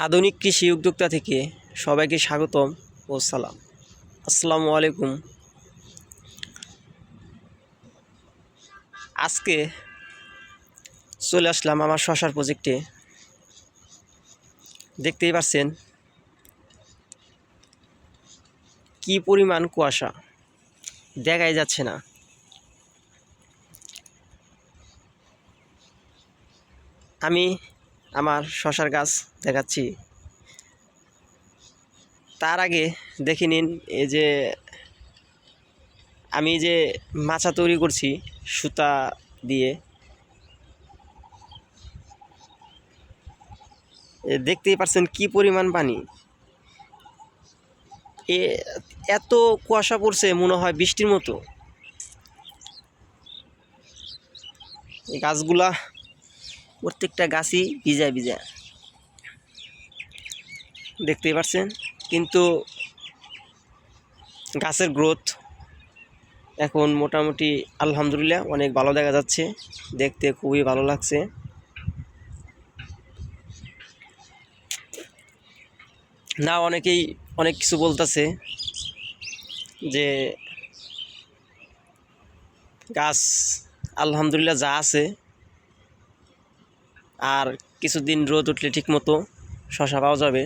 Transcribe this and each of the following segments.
আধুনিক কৃষি উদ্যোক্তা থেকে সবাইকে স্বাগতম ও সালাম। আসসালামু আলাইকুম। আজকে চলে আসলাম আমার শশার প্রজেক্টে। দেখতেই পাচ্ছেন কি পরিমাণ কুয়াশা, দেখাই যাচ্ছে না। আমি আমার শশার গাছ দেখাচ্ছি। তার আগে দেখে নিন, আমি যে মাচা তৈরি করছি সুতা দিয়ে, দেখতেই পাচ্ছেন কি পরিমাণ পানি। এত কুয়াশা পড়ছে, মনে হয় বৃষ্টির মতো। এই গাছগুলা প্রত্যেকটা গাছই ভিজা ভিজা, দেখতেই পাচ্ছেন। কিন্তু গাছের গ্রোথ এখন মোটামুটি আলহামদুলিল্লাহ অনেক ভালো দেখা যাচ্ছে, দেখতে খুবই ভালো লাগছে। না, অনেকেই অনেক কিছু বলতেছে যে গাছ আলহামদুলিল্লাহ যা আছে, আর কিছুদিন রোদ উঠলে ঠিক মতো শশা পাওয়া যাবে,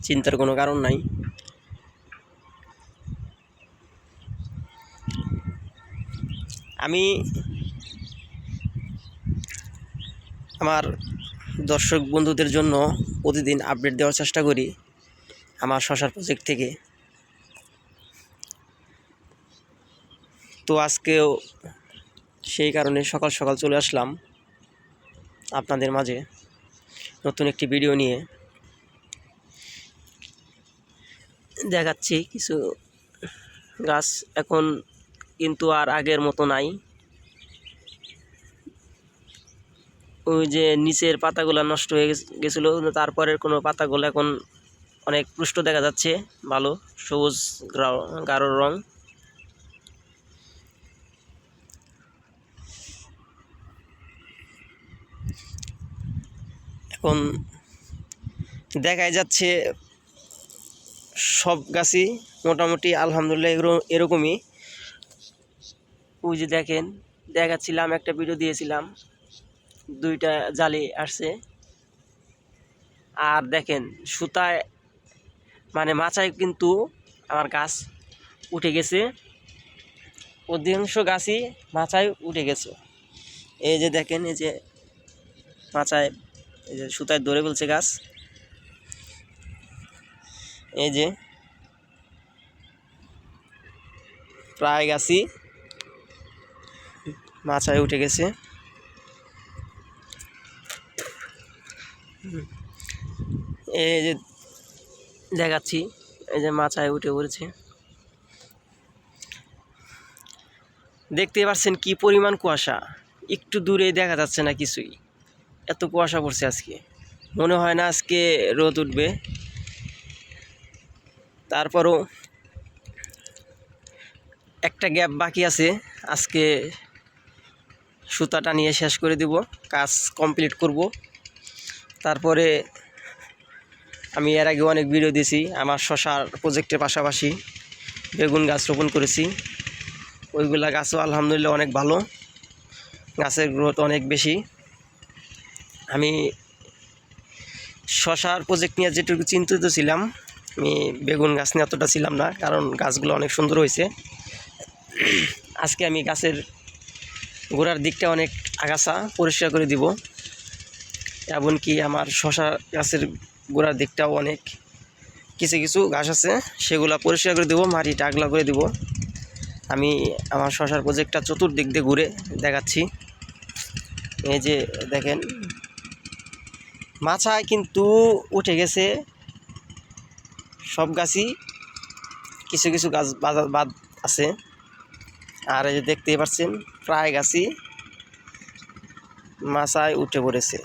চিন্তার কোনো কারণ নাই। আমি আমার দর্শক বন্ধুদের জন্য প্রতিদিন আপডেট দেওয়ার চেষ্টা করি আমার শশার প্রজেক্ট থেকে। তো আজকেও সেই কারণে সকাল সকাল চলে আসলাম আপনাদের মাঝে নতুন একটি ভিডিও নিয়ে। দেখাচ্ছি কিছু গাছ এখন কিন্তু আর আগের মতো নাই। ওই যে নিচের পাতাগুলো নষ্ট হয়ে গেছিলো, তারপরের কোনো পাতাগুলো এখন অনেক পুষ্ট দেখা যাচ্ছে, ভালো সবুজ গাঢ় রং। এখন দেখাই যাচ্ছে সব গাছই মোটামুটি আলহামদুলিল্লাহ এরকমই। ওই যে দেখেন, দেখাচ্ছিলাম, একটা ভিডিও দিয়েছিলাম, দুইটা জালি আসছে। আর দেখেন সুতায় মানে মাচায় কিন্তু আমার গাছ উঠে গেছে, অধিকাংশ গাছই মাচায় উঠে গেছে। এই যে দেখেন, এই যে মাচায়, এই যে সুতায় ধরে ফেলছে গাছ, এই যে প্রায় গাছই মাচায় উঠে গেছে। এই যে দেখাচ্ছি, এই যে মাচায় উঠে পড়েছে, দেখতে পাচ্ছেন কি পরিমাণ কুয়াশা। একটু দূরে দেখা যাচ্ছে না কিছুই, এত কুয়াশা পড়ছে আজকে। মনে হয় না আজকে রোদ উঠবে। তারপরও একটা গ্যাপ বাকি আছে, আজকে সুতাটা নিয়ে শেষ করে দিব, কাজ কমপ্লিট করব। তারপরে আমি এর আগে অনেক ভিডিও দিয়েছি আমার শশার প্রজেক্টের পাশাপাশি বেগুন গাছ রোপণ করেছি। ওইগুলা গাছও আলহামদুলিল্লাহ অনেক ভালো, গাছের গ্রোথ অনেক বেশি। আমি শশার প্রজেক্ট নিয়ে যেটুকু চিন্তিত ছিলাম, আমি বেগুন গাছ নিয়ে এতটা ছিলাম না, কারণ গাছগুলো অনেক সুন্দর হয়েছে। আজকে আমি গাছের গোড়ার দিকটা অনেক আগাছা পরিষ্কার করে দিব, এমনকি আমার শশা গাছের গোড়ার দিকটাও অনেক কিছু কিছু ঘাস আছে, সেগুলা পরিষ্কার করে দেবো, মাটি টাগলা করে দেব। আমি আমার শশার প্রজেক্টটা চতুর্দিক দিয়ে ঘুরে দেখাচ্ছি। এই যে দেখেন, মাচায় কিন্তু উঠে গেছে সব গাছই, কিছু কিছু গাছ বাদ আছে। আর এই যে দেখতেই পাচ্ছেন প্রায় গাছই মাচায় উঠে পড়েছে।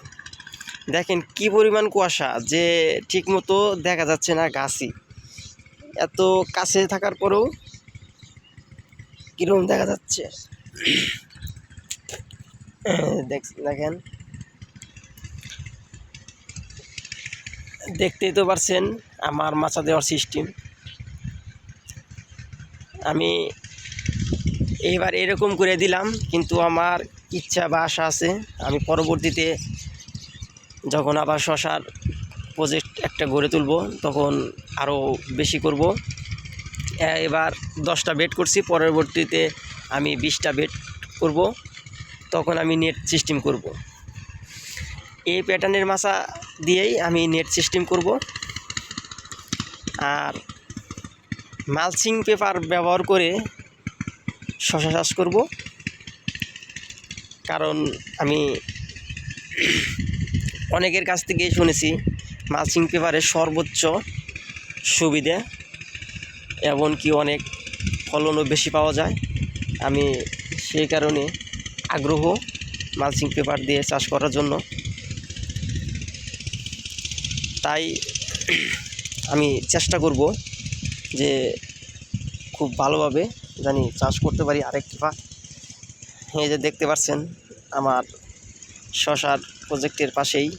দেখেন কি পরিমাণ কুয়াশা, যে ঠিক মতো দেখা যাচ্ছে না গাছই, এত কাছে থাকার পরেও কীরকম দেখা যাচ্ছে। দেখেন দেখতেই তো পারছেন আমার মাচা দেওয়ার সিস্টেম। আমি এইবার এরকম করে দিলাম, কিন্তু আমার ইচ্ছা বা আশা আছে আমি পরবর্তীতে যখন আবার শশার প্রজেক্ট একটা গড়ে তুলব তখন আরও বেশি করব। এবার 10টা বেড করছি, পরবর্তীতে আমি 20টা বেড করব, তখন আমি নেট সিস্টেম করব। এই প্যাটার্নের মাচা দিয়েই আমি নেট সিস্টেম করব। আর মালচিং পেপার ব্যবহার করে শশা চাষ করব, কারণ আমি অনেকের কাছ থেকে শুনেছি মালচিং পেপারের সর্বোচ্চ সুবিধা, এমনকি অনেক ফলনও বেশি পাওয়া যায়। আমি সেই কারণে আগ্রহ মালচিং পেপার দিয়ে চাষ করার জন্য। তাই আমি চেষ্টা করব যে খুব ভালোভাবে জানি চাষ করতে পারি আরেকটি পা। এই যে দেখতে পাচ্ছেন আমার শশার প্রজেক্টের পাশেই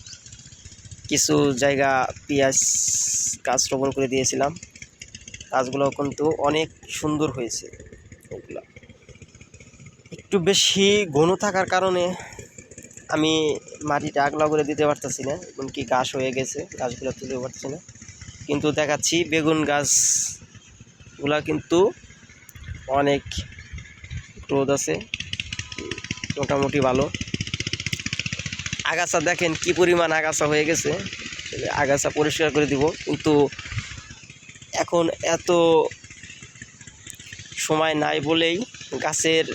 কিছু জায়গা পেঁয়াজ গাছ রোপণ করে দিয়েছিলাম। গাছগুলো কিন্তু অনেক সুন্দর হয়েছে। এগুলো একটু বেশি ঘন থাকার কারণে আমি মাটিটা আগলা করে দিতে পারতেছি না, এমনকি ঘাস হয়ে গেছে, গাছগুলো তুলতে পারতেছি না। কিন্তু দেখাচ্ছি বেগুন গাছগুলা কিন্তু অনেক গ্রোথ আছে, মোটামুটি ভালো। আগাছা দেখেন কি পরিমাণ আগাছা হয়ে গেছে, আগাছা পরিষ্কার করে দিব, কিন্তু এখন এত সময় নাই বলেই গাছের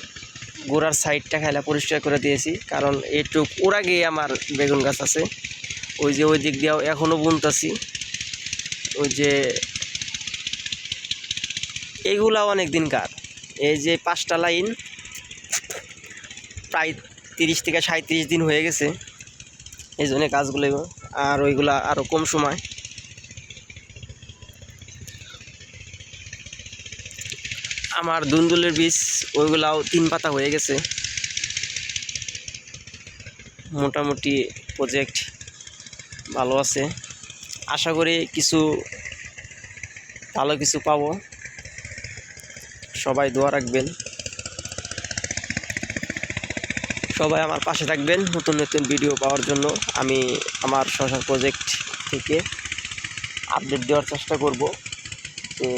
গোড়ার সাইডটা খেলা পরিষ্কার করে দিয়েছি। কারণ এইটুক ওর আগে আমার বেগুন গাছ আছে, ওই যে ওই দিক দিয়েও এখনও বুনতাছি। ওই যে এইগুলা অনেক দিনকার, এই যে 5টা লাইন প্রায় 30 থেকে 37 দিন হয়ে গেছে, এই জন্য গাছগুলো। আর ওইগুলা আরও কম সময়। আমার দুন্দুলের বীজ ওইগুলাও 3 পাতা হয়ে গেছে। মোটামুটি প্রজেক্ট ভালো আছে, আশা করি ভালো কিছু পাবো। সবাই দোয়া রাখবেন, সবাই আমার পাশে থাকবেন নতুন নতুন ভিডিও পাওয়ার জন্য। আমি আমার শশার প্রজেক্ট থেকে আপডেট দেওয়ার চেষ্টা করব যে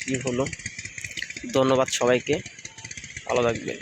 কী হলো। ধন্যবাদ সবাইকে, ভালো থাকবেন।